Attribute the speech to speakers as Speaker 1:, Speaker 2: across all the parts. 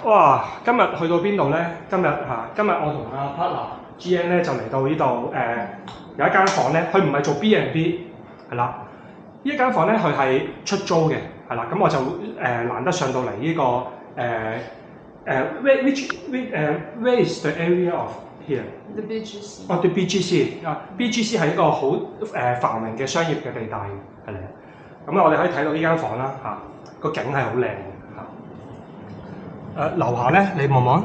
Speaker 1: 哇！今日去到邊度咧？今日我同阿 partner GN 咧就嚟到呢度有一間房咧，佢唔係做 B&B 係啦，呢一間房咧佢係出租嘅係啦，咁我就難得上到嚟呢個where is the area of here？The
Speaker 2: BGC。
Speaker 1: 哦，對 BGC 啊，BGC 係一個好繁榮嘅商業嘅地帶係嚟。咁我哋可以睇到呢間房啦嚇，個景係好靚嘅嚇。樓下咧，你望望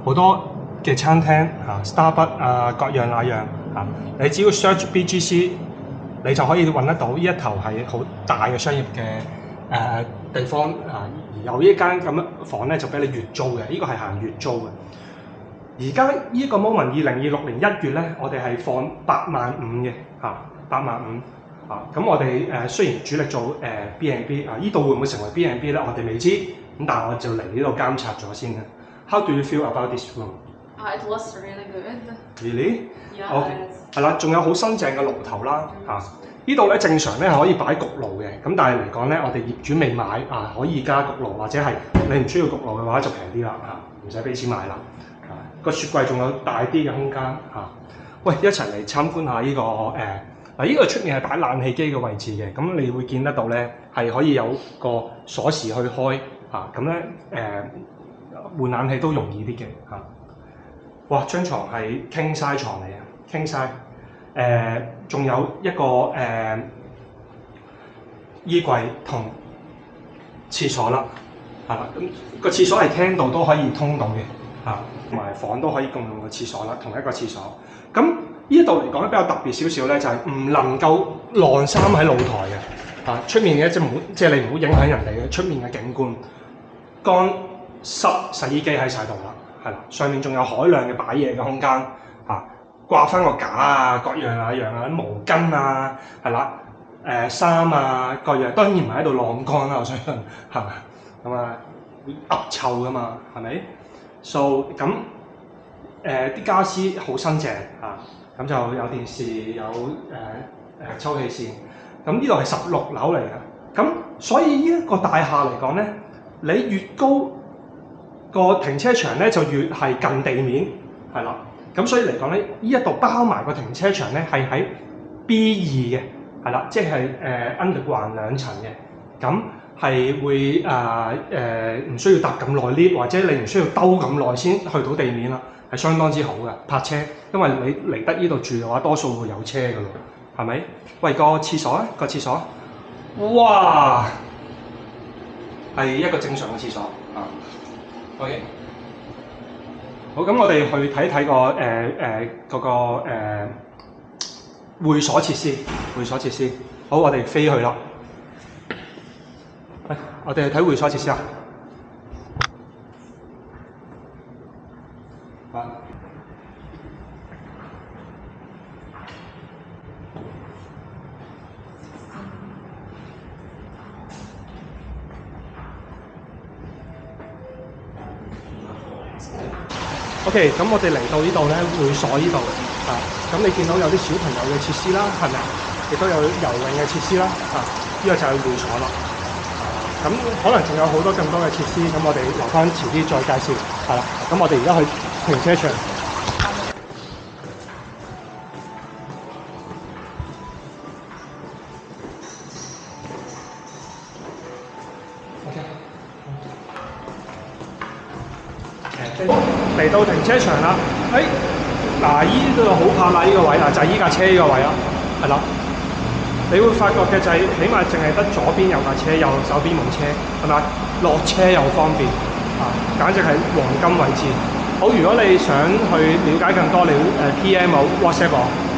Speaker 1: 好多嘅餐廳嚇 ，Starbucks 啊各樣那樣嚇，你只要 search BGC， 你就可以揾得到呢一頭係好大嘅商業嘅地方啊。而有呢間咁樣房咧，就俾你月租嘅，呢個係行月租嘅。而家呢個 moment 2026年1月咧，我哋係放85000嘅嚇，85000。咁我哋雖然主力做B&B 呢度會唔會成為 B&B 咧？我哋未知，咁但係我就嚟呢度監察咗先啦。How do you feel about this room?
Speaker 2: It was really good.
Speaker 1: Really?
Speaker 2: Yeah.
Speaker 1: OK， 係啦，仲有好新淨嘅爐頭啦嚇。呢度咧正常咧可以擺焗爐嘅，咁但係嚟講咧，我哋業主未買可以加焗爐，或者係你唔需要焗爐嘅話就平啲啦嚇，唔使俾錢買啦。個雪櫃仲有大啲嘅空間嚇。喂，一齊嚟參觀下呢個嗱，呢個出面係擺冷氣機嘅位置嘅，咁你會見得到咧，係可以有個鎖匙去開嚇，咁咧換冷氣都容易啲嘅嚇。哇，張床係 king size 牀嚟啊 ，king size，仲有一個衣櫃同廁所啦，係啦，咁個廁所係廳度都可以通到嘅嚇，同埋房都可以共用個廁所啦，同一個廁所。咁呢一度嚟講咧比較特別少少咧，就係唔能夠晾衫喺露台嘅嚇，出面嘅即係你唔好影響人哋嘅出面嘅景觀。乾濕洗衣機喺晒度啦，係啦，上面仲有海量嘅擺嘢嘅空間嚇，掛翻個架啊，各樣那樣啊，毛巾啊，係啦，衫啊，各樣當然唔係喺度晾乾啦，我相信係咁啊，會噏臭噶嘛，係咪 ？So 咁啲家私好新淨嚇，咁就有電視，有抽氣扇，咁呢度係16樓嚟嘅，咁所以呢一個大廈嚟講咧，你越高個停車場咧就越係近地面，係啦，咁所以嚟講咧，呢一度包埋個停車場咧係喺 B2嘅，係啦，即係underground 2層嘅，咁係會唔需要搭咁耐 lift， 或者你唔需要兜咁耐先去到地面啦。係相當之好嘅泊車，因為你嚟得呢度住嘅話，多數會有車㗎咯，係咪？喂，個廁所啊，個廁所，哇，係一個正常嘅廁所啊。OK， 好，咁我哋去睇睇個嗰個會所設施，會所設施。好，我哋飛去啦。喂，我哋去睇會所設施啊。OK， 咁我哋嚟到呢度咧，會所呢度咁你見到有啲小朋友嘅設施啦，係咪？亦都有游泳嘅設施啦，呢個就係會所啦。咁可能仲有好多更多嘅設施，咁我哋留翻遲啲再介紹，係啦。咁我哋而家去停車場。嚟到停車場啦，嗱，依度好怕啦，呢個位啦，就係依架車呢個位啦，係啦。你會發覺嘅就係，起碼淨係得左邊有架車，右手邊冇車，係咪？落車又方便，簡直係黃金位置。好，如果你想去了解更多，你PM 我 WhatsApp 我。